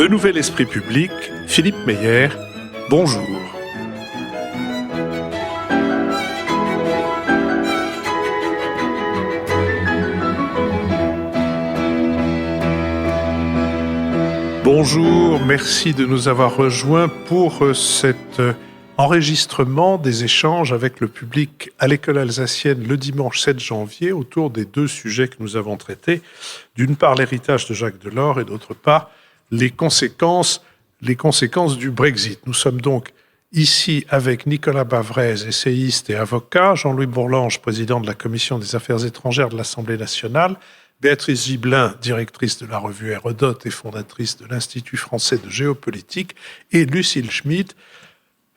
Le Nouvel Esprit Public, Philippe Meyer, bonjour. Bonjour, merci de nous avoir rejoints pour cet enregistrement des échanges avec le public à l'école alsacienne le dimanche 7 janvier autour des deux sujets que nous avons traités. D'une part, l'héritage de Jacques Delors et d'autre part, les conséquences du Brexit. Nous sommes donc ici avec Nicolas Bavrez, essayiste et avocat, Jean-Louis Bourlange, président de la Commission des Affaires étrangères de l'Assemblée nationale, Béatrice Gibelin, directrice de la revue Hérodote et fondatrice de l'Institut français de géopolitique, et Lucille Schmidt,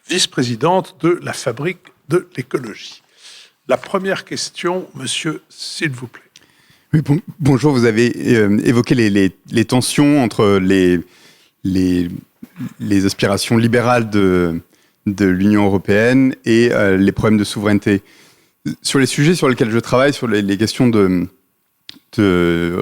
vice-présidente de la Fabrique de l'écologie. La première question, monsieur, s'il vous plaît. Oui, bonjour, vous avez évoqué les tensions entre les aspirations libérales de l'Union européenne et les problèmes de souveraineté. Sur les sujets sur lesquels je travaille, sur les questions de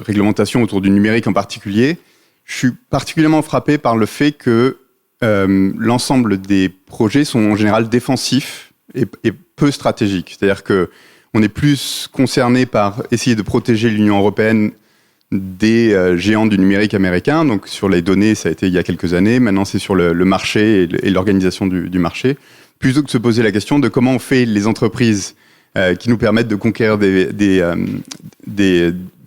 réglementation autour du numérique en particulier, je suis particulièrement frappé par le fait que l'ensemble des projets sont en général défensifs et peu stratégiques. C'est-à-dire qu'on est plus concerné par essayer de protéger l'Union européenne des géants du numérique américain. Donc sur les données, ça a été il y a quelques années. Maintenant, c'est sur le marché et l'organisation du marché. Plutôt que de se poser la question de comment on fait les entreprises qui nous permettent de conquérir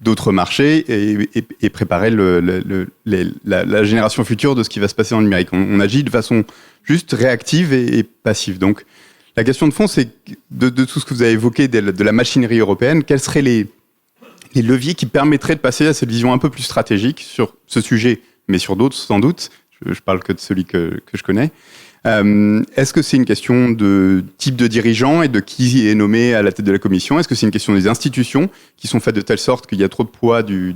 d'autres marchés et préparer la génération future de ce qui va se passer dans le numérique. On agit de façon juste réactive et passive. Donc, la question de fond, c'est de tout ce que vous avez évoqué de la machinerie européenne, quels seraient les leviers qui permettraient de passer à cette vision un peu plus stratégique sur ce sujet, mais sur d'autres sans doute. Je parle que de celui que je connais. Est-ce que c'est une question de type de dirigeant et de qui est nommé à la tête de la commission? Est-ce que c'est une question des institutions qui sont faites de telle sorte qu'il y a trop de poids de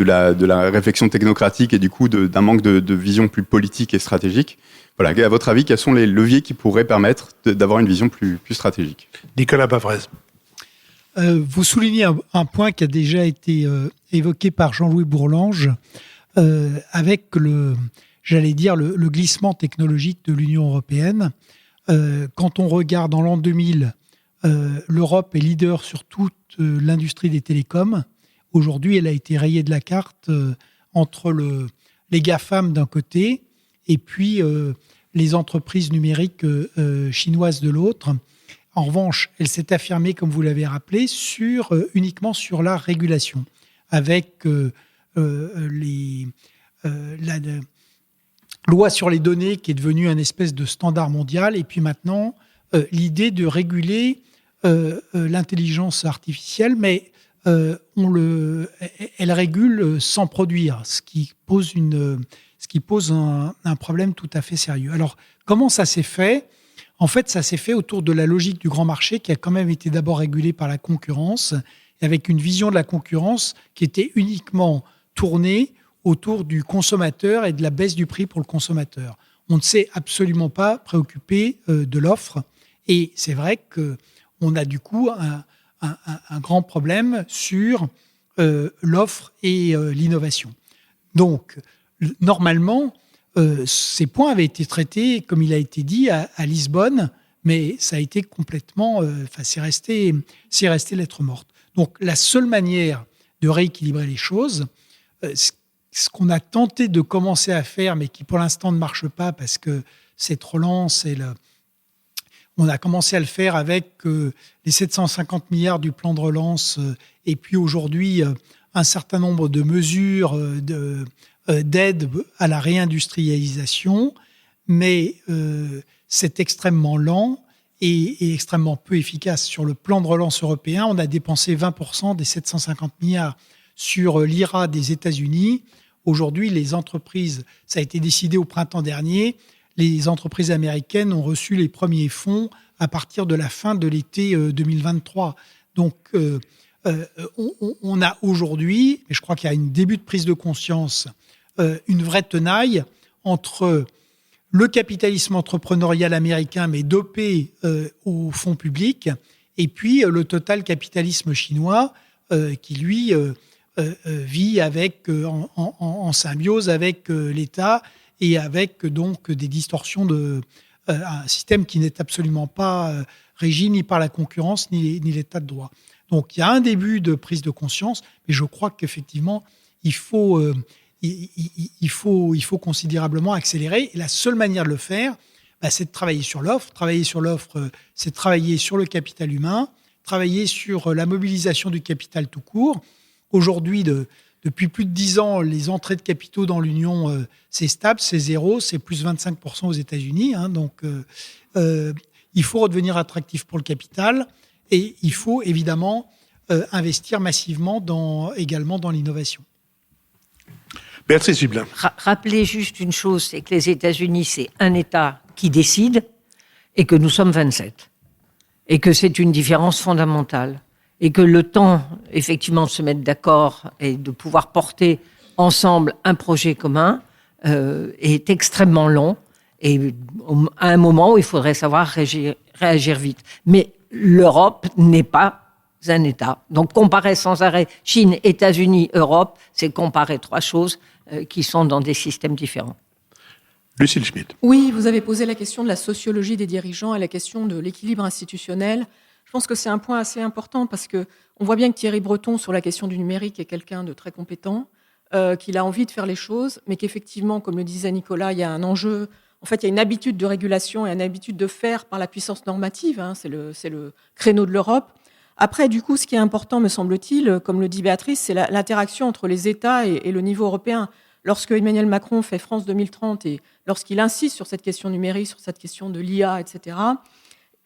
la réflexion technocratique et du coup d'un manque de vision plus politique et stratégique? Voilà, à votre avis, quels sont les leviers qui pourraient permettre d'avoir une vision plus stratégique? Nicolas Bavrez. Vous soulignez un point qui a déjà été évoqué par Jean-Louis Bourlange avec le glissement technologique de l'Union européenne. Quand on regarde en l'an 2000, l'Europe est leader sur toute l'industrie des télécoms. Aujourd'hui, elle a été rayée de la carte entre les GAFAM d'un côté et puis les entreprises numériques chinoises de l'autre. En revanche, elle s'est affirmée, comme vous l'avez rappelé, uniquement sur la régulation, avec la loi sur les données qui est devenue un espèce de standard mondial, et puis maintenant l'idée de réguler l'intelligence artificielle, mais elle régule sans produire, ce qui pose un problème tout à fait sérieux. Alors, comment ça s'est fait ? En fait, ça s'est fait autour de la logique du grand marché qui a quand même été d'abord régulée par la concurrence, et avec une vision de la concurrence qui était uniquement tournée autour du consommateur et de la baisse du prix pour le consommateur. On ne s'est absolument pas préoccupé de l'offre. Et c'est vrai qu'on a du coup un grand problème sur l'offre et l'innovation. Donc, normalement, ces points avaient été traités, comme il a été dit, à Lisbonne, mais ça a été complètement... c'est resté lettre morte. Donc, la seule manière de rééquilibrer les choses, ce qu'on a tenté de commencer à faire, mais qui pour l'instant ne marche pas parce que c'est trop lent, on a commencé à le faire avec les 750 milliards du plan de relance et puis aujourd'hui un certain nombre de mesures d'aide à la réindustrialisation, mais c'est extrêmement lent et extrêmement peu efficace. Sur le plan de relance européen, on a dépensé 20% des 750 milliards sur l'IRA des États-Unis. Aujourd'hui, les entreprises, ça a été décidé au printemps dernier, les entreprises américaines ont reçu les premiers fonds à partir de la fin de l'été 2023. Donc, on a aujourd'hui, et je crois qu'il y a un début de prise de conscience, une vraie tenaille entre le capitalisme entrepreneurial américain, mais dopé aux fonds publics, et puis le total capitalisme chinois qui, lui, vit en symbiose avec l'État et avec donc des distorsions un système qui n'est absolument pas régi ni par la concurrence ni l'État de droit. Donc il y a un début de prise de conscience, mais je crois qu'effectivement il faut considérablement accélérer. Et la seule manière de le faire, c'est de travailler sur l'offre. Travailler sur l'offre, c'est de travailler sur le capital humain, travailler sur la mobilisation du capital tout court. Aujourd'hui, depuis plus de 10 ans, les entrées de capitaux dans l'Union, c'est stable, c'est zéro, c'est plus 25% aux États-Unis. Donc, il faut redevenir attractif pour le capital et il faut évidemment investir massivement également dans l'innovation. Béatrice Gibelin. Rappelez juste une chose, c'est que les États-Unis, c'est un État qui décide et que nous sommes 27. Et que c'est une différence fondamentale. Et que le temps, effectivement, de se mettre d'accord et de pouvoir porter ensemble un projet commun est extrêmement long. Et à un moment où il faudrait savoir réagir vite. Mais l'Europe n'est pas un État. Donc comparer sans arrêt Chine, États-Unis, Europe, c'est comparer trois choses qui sont dans des systèmes différents. Lucille Schmitt. Oui, vous avez posé la question de la sociologie des dirigeants et la question de l'équilibre institutionnel. Je pense que c'est un point assez important parce qu'on voit bien que Thierry Breton, sur la question du numérique, est quelqu'un de très compétent, qu'il a envie de faire les choses, mais qu'effectivement, comme le disait Nicolas, il y a un enjeu. En fait, il y a une habitude de régulation et une habitude de faire par la puissance normative. C'est le créneau de l'Europe. Après, du coup, ce qui est important, me semble-t-il, comme le dit Béatrice, c'est l'interaction entre les États et le niveau européen. Lorsque Emmanuel Macron fait France 2030 et lorsqu'il insiste sur cette question numérique, sur cette question de l'IA, etc.,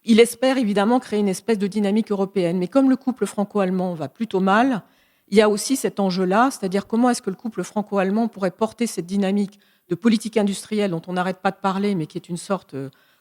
il espère évidemment créer une espèce de dynamique européenne. Mais comme le couple franco-allemand va plutôt mal, il y a aussi cet enjeu-là, c'est-à-dire comment est-ce que le couple franco-allemand pourrait porter cette dynamique de politique industrielle dont on n'arrête pas de parler, mais qui est une sorte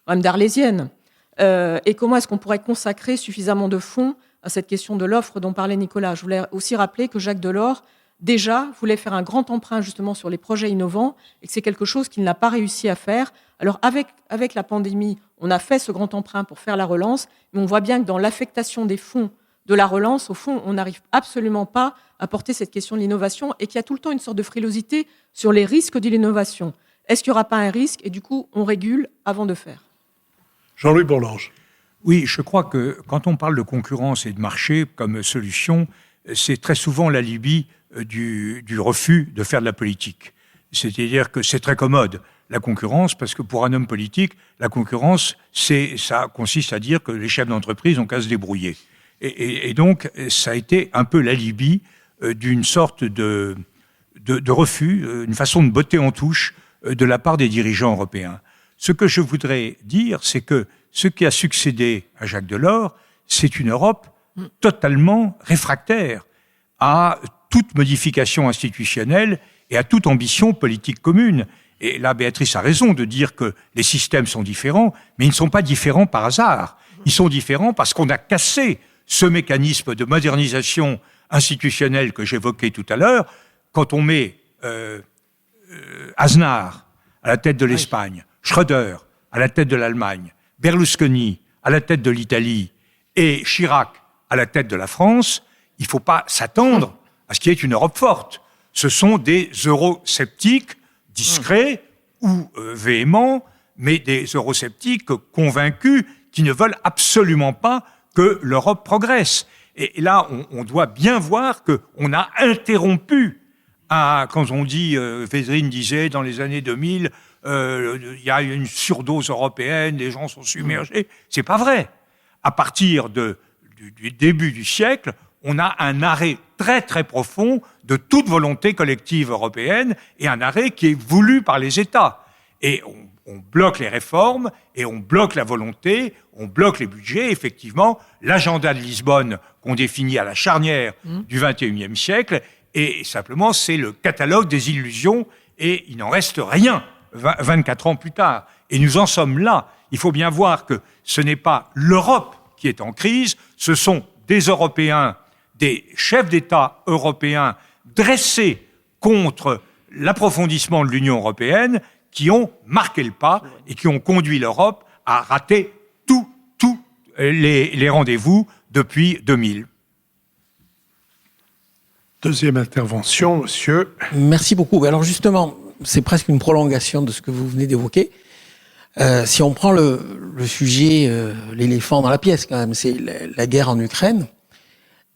même d'arlésienne, et comment est-ce qu'on pourrait consacrer suffisamment de fonds à cette question de l'offre dont parlait Nicolas. Je voulais aussi rappeler que Jacques Delors, déjà, voulait faire un grand emprunt justement sur les projets innovants et que c'est quelque chose qu'il n'a pas réussi à faire. Alors avec la pandémie, on a fait ce grand emprunt pour faire la relance, mais on voit bien que dans l'affectation des fonds de la relance, au fond, on n'arrive absolument pas à porter cette question de l'innovation et qu'il y a tout le temps une sorte de frilosité sur les risques de l'innovation. Est-ce qu'il n'y aura pas un risque? Et du coup, on régule avant de faire. Jean-Louis Bourlange. Oui, je crois que quand on parle de concurrence et de marché comme solution, c'est très souvent l'alibi du refus de faire de la politique. C'est-à-dire que c'est très commode, la concurrence, parce que pour un homme politique, la concurrence, ça consiste à dire que les chefs d'entreprise ont qu'à se débrouiller. Et donc, ça a été un peu l'alibi d'une sorte de refus, une façon de botter en touche de la part des dirigeants européens. Ce que je voudrais dire, c'est que ce qui a succédé à Jacques Delors, c'est une Europe totalement réfractaire à toute modification institutionnelle et à toute ambition politique commune. Et là, Béatrice a raison de dire que les systèmes sont différents, mais ils ne sont pas différents par hasard. Ils sont différents parce qu'on a cassé ce mécanisme de modernisation institutionnelle que j'évoquais tout à l'heure. Quand on met Aznar à la tête de l'Espagne, Schröder à la tête de l'Allemagne, Berlusconi à la tête de l'Italie et Chirac à la tête de la France, il ne faut pas s'attendre à ce qu'il y ait une Europe forte. Ce sont des eurosceptiques discrets ou véhéments, mais des eurosceptiques convaincus qui ne veulent absolument pas que l'Europe progresse. Et là, on doit bien voir qu'on a interrompu, quand on dit, Védrine disait, dans les années 2000, il y a une surdose européenne, les gens sont submergés. C'est pas vrai. À partir du début du siècle, on a un arrêt très très profond de toute volonté collective européenne et un arrêt qui est voulu par les États. Et on bloque les réformes et on bloque la volonté, on bloque les budgets. Effectivement, l'agenda de Lisbonne qu'on définit à la charnière du XXIe siècle, et simplement c'est le catalogue des illusions et il n'en reste rien 24 ans plus tard. Et nous en sommes là. Il faut bien voir que ce n'est pas l'Europe qui est en crise, ce sont des Européens, des chefs d'État européens dressés contre l'approfondissement de l'Union européenne qui ont marqué le pas et qui ont conduit l'Europe à rater tous les rendez-vous depuis 2000. Deuxième intervention, monsieur. Merci beaucoup. Alors justement, c'est presque une prolongation de ce que vous venez d'évoquer. Si on prend le sujet, l'éléphant dans la pièce quand même, c'est la guerre en Ukraine,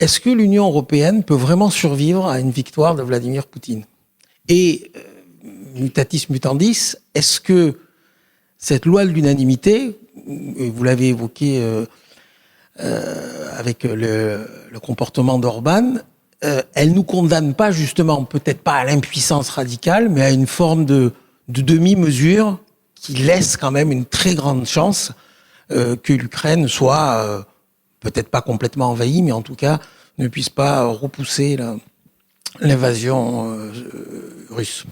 est-ce que l'Union européenne peut vraiment survivre à une victoire de Vladimir Poutine ? Et, mutatis mutandis, est-ce que cette loi de l'unanimité, vous l'avez évoqué avec le comportement d'Orban, elle nous condamne pas justement, peut-être pas à l'impuissance radicale, mais à une forme de demi-mesure qui laisse quand même une très grande chance que l'Ukraine soit peut-être pas complètement envahie, mais en tout cas ne puisse pas repousser l'invasion russe.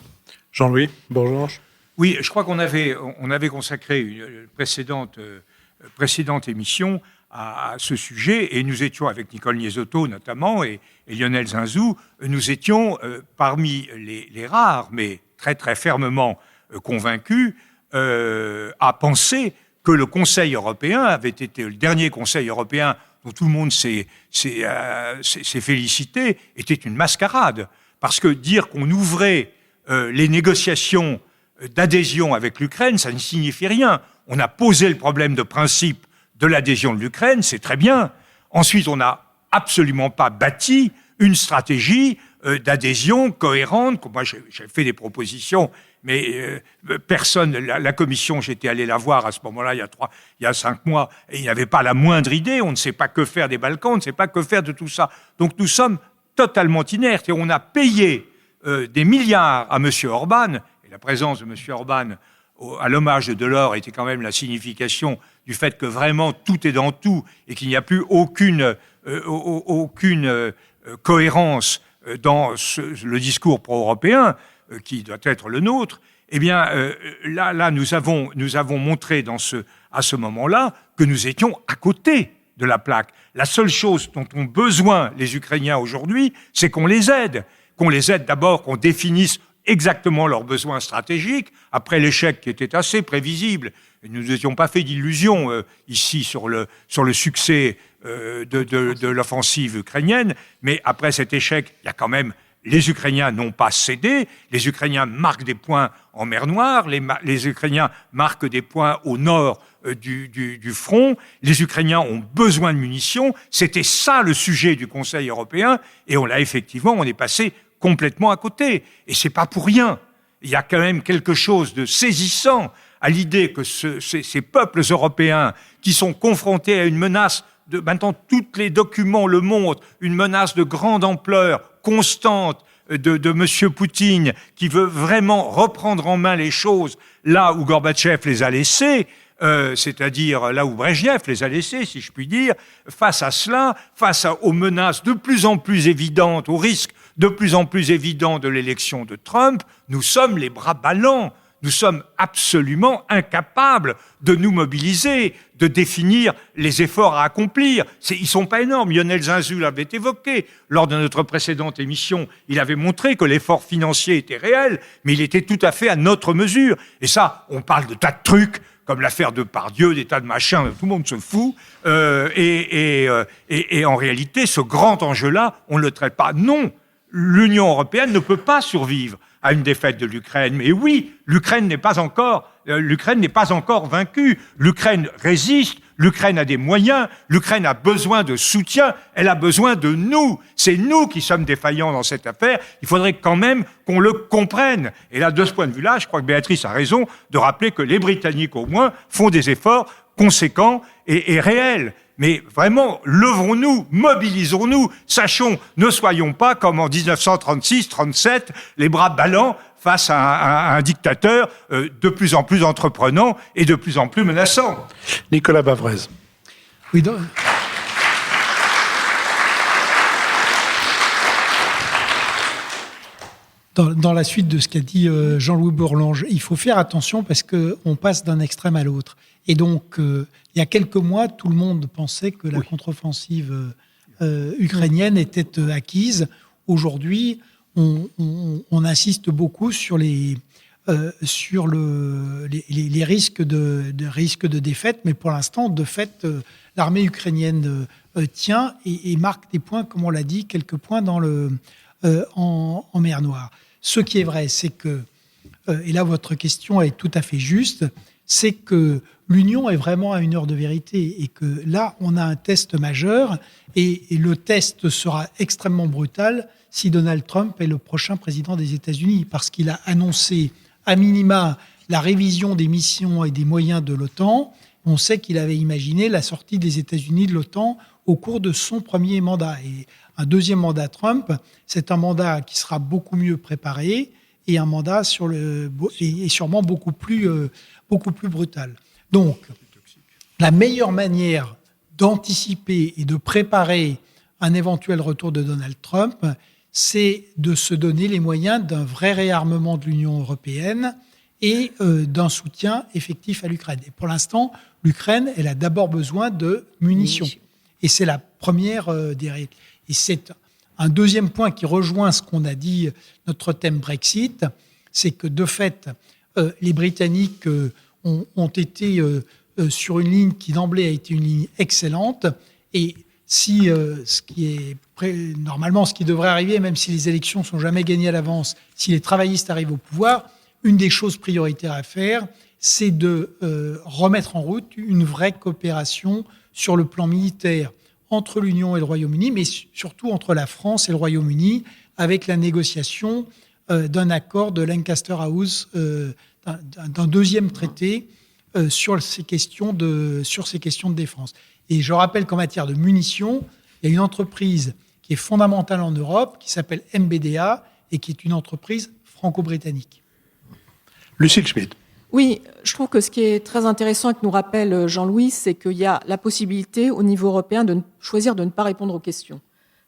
Jean-Louis, bonjour. Oui, je crois qu'on avait consacré une précédente émission à ce sujet, et nous étions, avec Nicole Niesotto notamment, et Lionel Zinzou, nous étions parmi les rares, mais très très fermement convaincus, à penser que le Conseil européen avait été le dernier Conseil européen dont tout le monde s'est félicité, était une mascarade. Parce que dire qu'on ouvrait les négociations d'adhésion avec l'Ukraine, ça ne signifie rien. On a posé le problème de principe de l'adhésion de l'Ukraine, c'est très bien. Ensuite, on n'a absolument pas bâti une stratégie d'adhésion cohérente. Moi, j'ai fait des propositions, mais personne, la Commission, j'étais allé la voir à ce moment-là, il y a 5 mois, et il n'y avait pas la moindre idée. On ne sait pas que faire des Balkans, on ne sait pas que faire de tout ça. Donc nous sommes totalement inertes, et on a payé des milliards à M. Orban, et la présence de M. Orban à l'hommage de Delors était quand même la signification du fait que vraiment tout est dans tout et qu'il n'y a plus aucune cohérence dans le discours pro-européen qui doit être le nôtre. Eh bien, là, nous avons montré à ce moment-là que nous étions à côté de la plaque. La seule chose dont ont besoin les Ukrainiens aujourd'hui, c'est qu'on les aide. Qu'on les aide d'abord, qu'on définisse exactement leurs besoins stratégiques, après l'échec qui était assez prévisible. Nous n'étions pas fait d'illusions ici sur le succès de l'offensive ukrainienne, mais après cet échec, il y a quand même... Les Ukrainiens n'ont pas cédé, les Ukrainiens marquent des points en mer Noire, les Ukrainiens marquent des points au nord du front, les Ukrainiens ont besoin de munitions, c'était ça le sujet du Conseil européen, et on est passé complètement à côté. Et c'est pas pour rien. Il y a quand même quelque chose de saisissant à l'idée que ces peuples européens qui sont confrontés à une menace maintenant tous les documents le montrent, une menace de grande ampleur, constante, de M. Poutine, qui veut vraiment reprendre en main les choses là où Gorbatchev les a laissées, c'est-à-dire là où Brejnev les a laissés, si je puis dire. Face à cela, aux menaces de plus en plus évidentes, aux risques de plus en plus évidents de l'élection de Trump, nous sommes les bras ballants. Nous sommes absolument incapables de nous mobiliser, de définir les efforts à accomplir. Ils ne sont pas énormes. Lionel Zinzou l'avait évoqué lors de notre précédente émission. Il avait montré que l'effort financier était réel, mais il était tout à fait à notre mesure. Et ça, on parle de tas de trucs, comme l'affaire de Pardieu, des tas de machins, tout le monde se fout. Et en réalité, ce grand enjeu-là, on ne le traite pas. Non, l'Union européenne ne peut pas survivre à une défaite de l'Ukraine. Mais oui, l'Ukraine n'est pas encore vaincue. L'Ukraine résiste, l'Ukraine a des moyens, l'Ukraine a besoin de soutien, elle a besoin de nous. C'est nous qui sommes défaillants dans cette affaire. Il faudrait quand même qu'on le comprenne. Et là, de ce point de vue-là, je crois que Béatrice a raison de rappeler que les Britanniques, au moins, font des efforts conséquents et réels. Mais vraiment, levons-nous, mobilisons-nous, sachons, ne soyons pas comme en 1936-37, les bras ballants face à un dictateur de plus en plus entreprenant et de plus en plus menaçant. Nicolas Bavrez. Oui, dans la suite de ce qu'a dit Jean-Louis Bourlange, il faut faire attention parce qu'on passe d'un extrême à l'autre. Et donc, il y a quelques mois, tout le monde pensait que la contre-offensive ukrainienne était acquise. Aujourd'hui, on insiste beaucoup sur les risques de défaite, mais pour l'instant, de fait, l'armée ukrainienne tient et marque des points, comme on l'a dit, quelques points dans en mer Noire. Ce qui est vrai, c'est que, et là votre question est tout à fait juste, c'est que l'Union est vraiment à une heure de vérité et que là, on a un test majeur et le test sera extrêmement brutal si Donald Trump est le prochain président des États-Unis parce qu'il a annoncé à minima la révision des missions et des moyens de l'OTAN. On sait qu'il avait imaginé la sortie des États-Unis de l'OTAN au cours de son premier mandat. Et un deuxième mandat Trump, c'est un mandat qui sera beaucoup mieux préparé et un mandat et sûrement beaucoup plus brutal. Donc, la meilleure manière d'anticiper et de préparer un éventuel retour de Donald Trump, c'est de se donner les moyens d'un vrai réarmement de l'Union européenne et d'un soutien effectif à l'Ukraine. Et pour l'instant, l'Ukraine, elle a d'abord besoin de munitions. Et c'est la première des règles. Et c'est un deuxième point qui rejoint ce qu'on a dit, notre thème Brexit, c'est que de fait, les Britanniques ont été sur une ligne qui d'emblée a été une ligne excellente. Et si normalement ce qui devrait arriver, même si les élections sont jamais gagnées à l'avance, si les travaillistes arrivent au pouvoir, une des choses prioritaires à faire, c'est de remettre en route une vraie coopération sur le plan militaire entre l'Union et le Royaume-Uni, mais surtout entre la France et le Royaume-Uni, avec la négociation d'un accord de Lancaster House, d'un deuxième traité sur ces questions de défense. Et je rappelle qu'en matière de munitions, il y a une entreprise qui est fondamentale en Europe, qui s'appelle MBDA, et qui est une entreprise franco-britannique. Lucille Schmitt. Oui, je trouve que ce qui est très intéressant et que nous rappelle Jean-Louis, c'est qu'il y a la possibilité au niveau européen de choisir de ne pas répondre aux questions.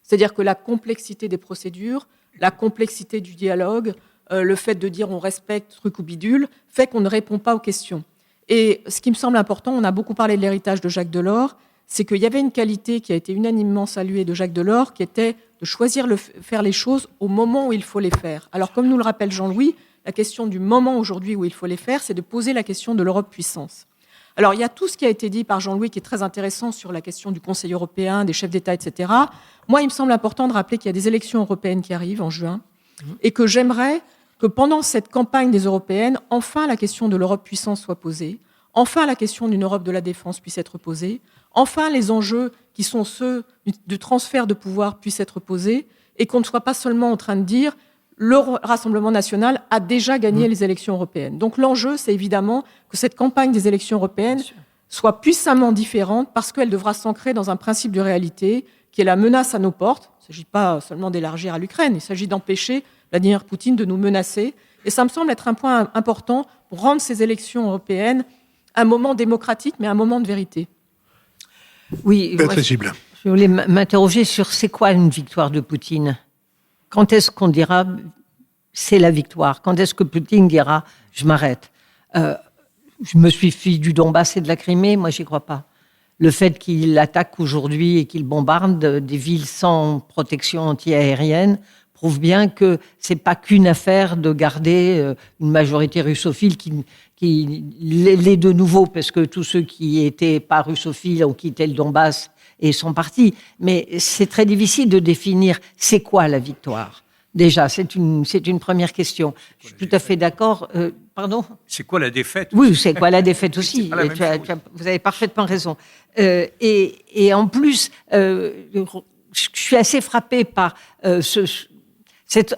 C'est-à-dire que la complexité des procédures, la complexité du dialogue, le fait de dire on respecte truc ou bidule, fait qu'on ne répond pas aux questions. Et ce qui me semble important, on a beaucoup parlé de l'héritage de Jacques Delors, c'est qu'il y avait une qualité qui a été unanimement saluée de Jacques Delors, qui était de choisir faire les choses au moment où il faut les faire. Alors, comme nous le rappelle Jean-Louis, la question du moment aujourd'hui où il faut les faire, c'est de poser la question de l'Europe puissance. Alors, il y a tout ce qui a été dit par Jean-Louis qui est très intéressant sur la question du Conseil européen, des chefs d'État, etc. Moi, il me semble important de rappeler qu'il y a des élections européennes qui arrivent en juin et que j'aimerais que pendant cette campagne des européennes, enfin la question de l'Europe puissance soit posée, enfin la question d'une Europe de la défense puisse être posée, enfin les enjeux qui sont ceux du transfert de pouvoir puissent être posés et qu'on ne soit pas seulement en train de dire le Rassemblement national a déjà gagné les élections européennes. Donc l'enjeu, c'est évidemment que cette campagne des élections européennes soit puissamment différente parce qu'elle devra s'ancrer dans un principe de réalité qui est la menace à nos portes. Il ne s'agit pas seulement d'élargir à l'Ukraine, il s'agit d'empêcher Vladimir Poutine de nous menacer. Et ça me semble être un point important pour rendre ces élections européennes un moment démocratique, mais un moment de vérité. Oui, je voulais m'interroger sur c'est quoi une victoire de Poutine ? Quand est-ce qu'on dira c'est la victoire ? Quand est-ce que Poutine dira je m'arrête ? Je me suis fille du Donbass et de la Crimée, moi j'y crois pas. Le fait qu'il attaque aujourd'hui et qu'il bombarde des villes sans protection anti-aérienne prouve bien que c'est pas qu'une affaire de garder une majorité russophile qui l'est de nouveau, parce que tous ceux qui étaient pas russophiles ont quitté le Donbass et sont partis. Mais c'est très difficile de définir c'est quoi la victoire. Déjà, c'est une première question. Je suis tout à fait d'accord. Pardon ? C'est quoi la défaite ? Oui, c'est quoi la défaite aussi. Vous avez parfaitement raison. Et en plus, je suis assez frappée par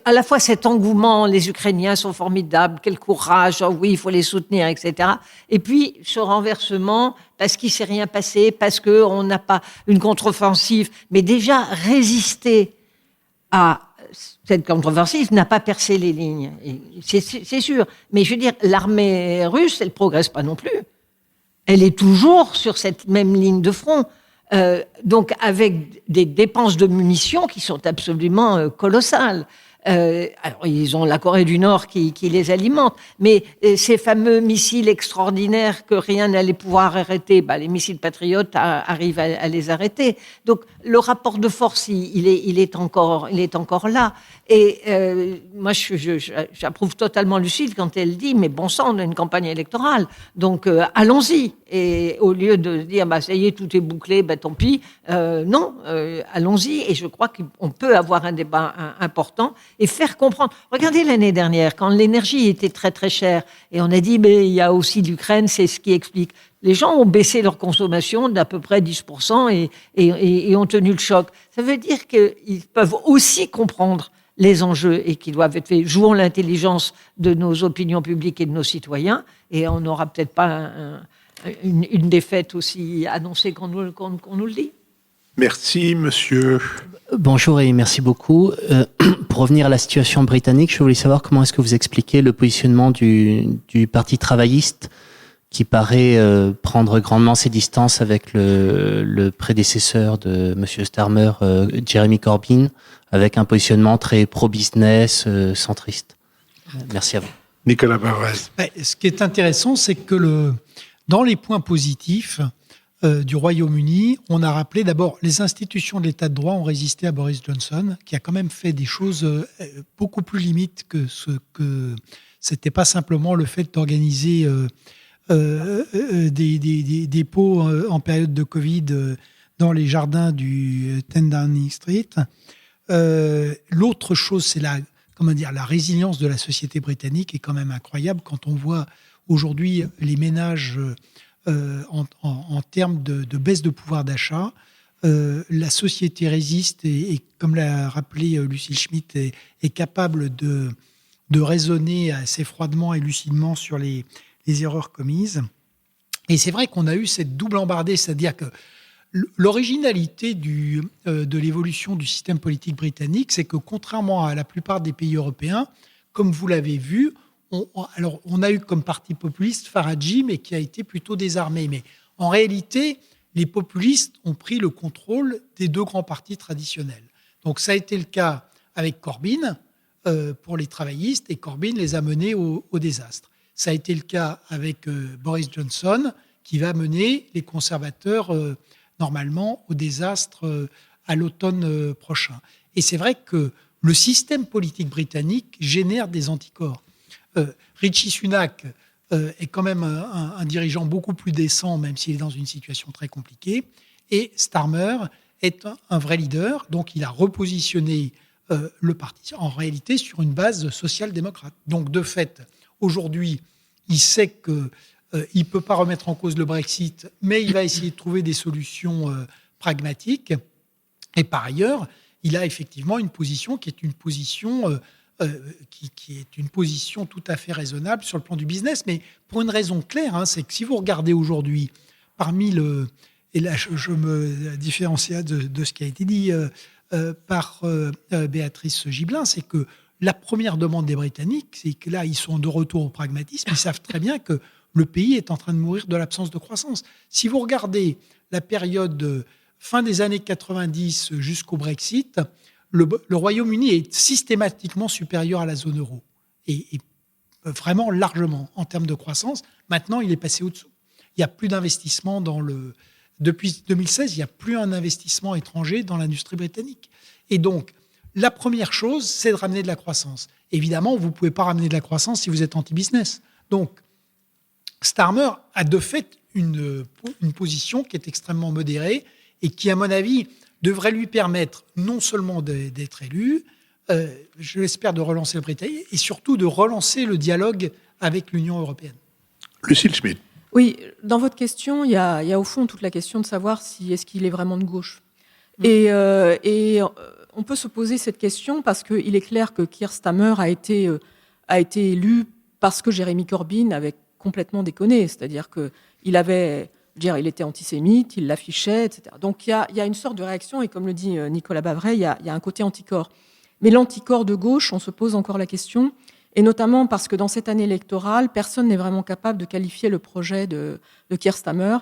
à la fois cet engouement, les Ukrainiens sont formidables, quel courage, oh oui, il faut les soutenir, etc. Et puis, ce renversement, parce qu'il ne s'est rien passé, parce qu'on n'a pas une contre-offensive, mais déjà résister à cette contre-offensive n'a pas percé les lignes. C'est sûr. Mais je veux dire, l'armée russe, elle ne progresse pas non plus. Elle est toujours sur cette même ligne de front. Donc avec des dépenses de munitions qui sont absolument colossales. Alors, ils ont la Corée du Nord qui les alimente, mais ces fameux missiles extraordinaires que rien n'allait pouvoir arrêter, les missiles patriotes arrivent à les arrêter. Donc, le rapport de force, il est encore là. Et moi, j'approuve totalement Lucille quand elle dit, mais bon sang, on a une campagne électorale, donc allons-y. Et au lieu de dire, ça y est, tout est bouclé, tant pis, non, allons-y. Et je crois qu'on peut avoir un débat important et faire comprendre. Regardez l'année dernière, quand l'énergie était très très chère, et on a dit, mais il y a aussi l'Ukraine, c'est ce qui explique. Les gens ont baissé leur consommation d'à peu près 10% et ont tenu le choc. Ça veut dire qu'ils peuvent aussi comprendre les enjeux et qui doivent être faits. Jouons l'intelligence de nos opinions publiques et de nos citoyens, et on n'aura peut-être pas une défaite aussi annoncée qu'on nous le dit. Merci, monsieur. Bonjour et merci beaucoup. Pour revenir à la situation britannique, je voulais savoir comment est-ce que vous expliquez le positionnement du Parti travailliste qui paraît prendre grandement ses distances avec le prédécesseur de monsieur Starmer, Jeremy Corbyn, avec un positionnement très pro-business, centriste. Merci à vous. Nicolas Bavrez. Ce qui est intéressant, c'est que dans les points positifs du Royaume-Uni, on a rappelé d'abord les institutions de l'État de droit ont résisté à Boris Johnson, qui a quand même fait des choses beaucoup plus limites que ce que c'était pas simplement le fait d'organiser des dépôts en période de Covid dans les jardins du 10 Downing Street. L'autre chose, c'est la résilience de la société britannique est quand même incroyable quand on voit aujourd'hui les ménages en termes de baisse de pouvoir d'achat. La société résiste et comme l'a rappelé Lucille Schmitt, est capable de raisonner assez froidement et lucidement sur les erreurs commises. Et c'est vrai qu'on a eu cette double embardée, c'est-à-dire que l'originalité de l'évolution du système politique britannique, c'est que contrairement à la plupart des pays européens, comme vous l'avez vu, on a eu comme parti populiste Farage, mais qui a été plutôt désarmé. Mais en réalité, les populistes ont pris le contrôle des deux grands partis traditionnels. Donc ça a été le cas avec Corbyn pour les travaillistes, et Corbyn les a menés au désastre. Ça a été le cas avec Boris Johnson, qui va mener les conservateurs normalement au désastre à l'automne prochain. Et c'est vrai que le système politique britannique génère des anticorps. Rishi Sunak est quand même un dirigeant beaucoup plus décent, même s'il est dans une situation très compliquée. Et Starmer est un vrai leader, donc il a repositionné le parti en réalité sur une base social-démocrate. Donc de fait, aujourd'hui, il sait qu'il ne peut pas remettre en cause le Brexit, mais il va essayer de trouver des solutions pragmatiques. Et par ailleurs, il a effectivement une position qui est une position qui est une position tout à fait raisonnable sur le plan du business, mais pour une raison claire, c'est que si vous regardez aujourd'hui, et là je me différencie de ce qui a été dit par Béatrice Gibelin, c'est que la première demande des Britanniques, c'est que là, ils sont de retour au pragmatisme, ils savent très bien que le pays est en train de mourir de l'absence de croissance. Si vous regardez la période fin des années 90 jusqu'au Brexit, le Royaume-Uni est systématiquement supérieur à la zone euro, et vraiment largement en termes de croissance. Maintenant, il est passé au-dessous. Il n'y a plus d'investissement depuis 2016, il n'y a plus un investissement étranger dans l'industrie britannique. Et donc, la première chose, c'est de ramener de la croissance. Évidemment, vous ne pouvez pas ramener de la croissance si vous êtes anti-business. Donc, Starmer a de fait une position qui est extrêmement modérée et qui, à mon avis, devrait lui permettre non seulement d'être élu, je l'espère, de relancer le Britannique et surtout de relancer le dialogue avec l'Union européenne. Lucille Schmitt. Oui, dans votre question, il y a au fond toute la question de savoir si est-ce qu'il est vraiment de gauche. Et on peut se poser cette question parce qu'il est clair que Keir Starmer a été élu parce que Jeremy Corbyn avait complètement déconné, c'est-à-dire qu'il avait... il était antisémite, il l'affichait, etc. Donc il y a une sorte de réaction, et comme le dit Nicolas Bavrez, il y a un côté anticorps. Mais l'anticorps de gauche, on se pose encore la question, et notamment parce que dans cette année électorale, personne n'est vraiment capable de qualifier le projet de Keir Starmer.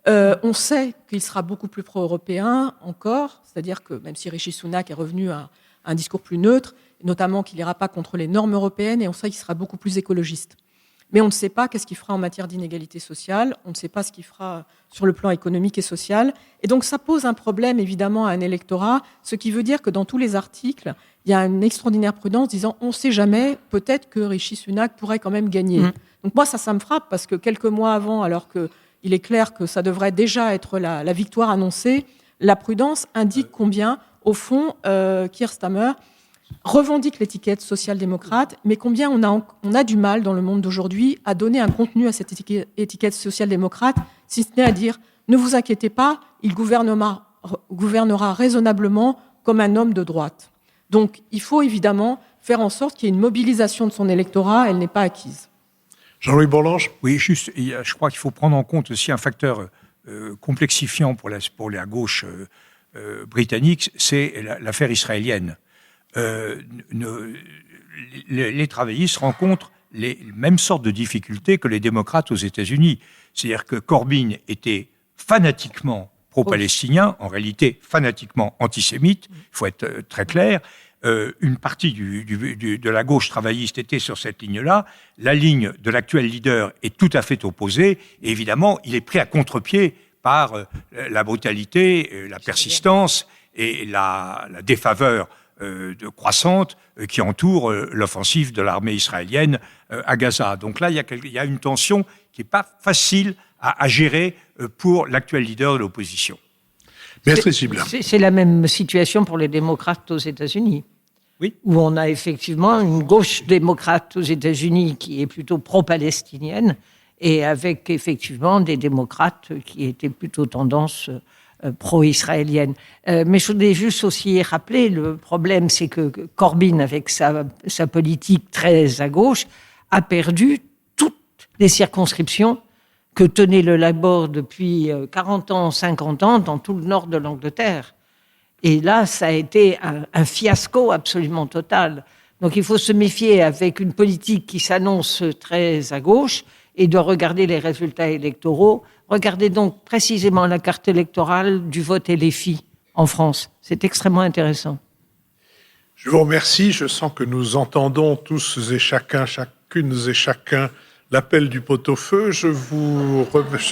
On sait qu'il sera beaucoup plus pro-européen encore, c'est-à-dire que même si Rishi Sunak est revenu à un discours plus neutre, notamment qu'il n'ira pas contre les normes européennes, et on sait qu'il sera beaucoup plus écologiste. Mais on ne sait pas qu'est-ce qu'il fera en matière d'inégalité sociale, on ne sait pas ce qu'il fera sur le plan économique et social. Et donc ça pose un problème évidemment à un électorat, ce qui veut dire que dans tous les articles, il y a une extraordinaire prudence disant on ne sait jamais, peut-être que Rishi Sunak pourrait quand même gagner. Donc moi ça me frappe parce que quelques mois avant, alors qu'il est clair que ça devrait déjà être la victoire annoncée, la prudence indique combien, au fond, Keir Starmer revendique l'étiquette social-démocrate, mais combien on a du mal dans le monde d'aujourd'hui à donner un contenu à cette étiquette social-démocrate, si ce n'est à dire ne vous inquiétez pas, il gouvernera raisonnablement comme un homme de droite. Donc il faut évidemment faire en sorte qu'il y ait une mobilisation de son électorat, elle n'est pas acquise. Jean-Louis Bourlanges. Oui, juste, je crois qu'il faut prendre en compte aussi un facteur complexifiant pour la gauche britannique, c'est l'affaire israélienne. Les travaillistes rencontrent les mêmes sortes de difficultés que les démocrates aux États-Unis. C'est-à-dire que Corbyn était fanatiquement pro-palestinien, en réalité fanatiquement antisémite, il faut être très clair. Une partie de la gauche travailliste était sur cette ligne-là. La ligne de l'actuel leader est tout à fait opposée. Et évidemment, il est pris à contre-pied par la brutalité, la persistance et la défaveur croissante qui entoure l'offensive de l'armée israélienne à Gaza. Donc là, il y a une tension qui n'est pas facile à gérer pour l'actuel leader de l'opposition. C'est la même situation pour les démocrates aux États-Unis. Oui. Où on a effectivement une gauche démocrate aux États-Unis qui est plutôt pro-palestinienne et avec effectivement des démocrates qui étaient plutôt tendance pro-israélienne. Mais je voudrais juste aussi rappeler, le problème, c'est que Corbyn, avec sa politique très à gauche, a perdu toutes les circonscriptions que tenait le Labour depuis 40 ans, 50 ans dans tout le nord de l'Angleterre. Et là, ça a été un fiasco absolument total. Donc il faut se méfier avec une politique qui s'annonce très à gauche et de regarder les résultats électoraux. Regardez donc précisément la carte électorale du vote LFI en France. C'est extrêmement intéressant. Je vous remercie. Je sens que nous entendons tous et chacun, chacune et chacun, l'appel du pot-au-feu. Je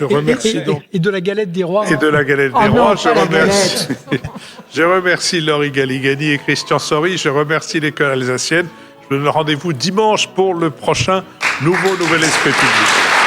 remercie donc. Et de la galette des rois. Et de la galette des rois. Je remercie Laurie Galligani et Christian Sory. Je remercie l'École alsacienne. Je vous donne rendez-vous dimanche pour le prochain Nouvel Esprit public.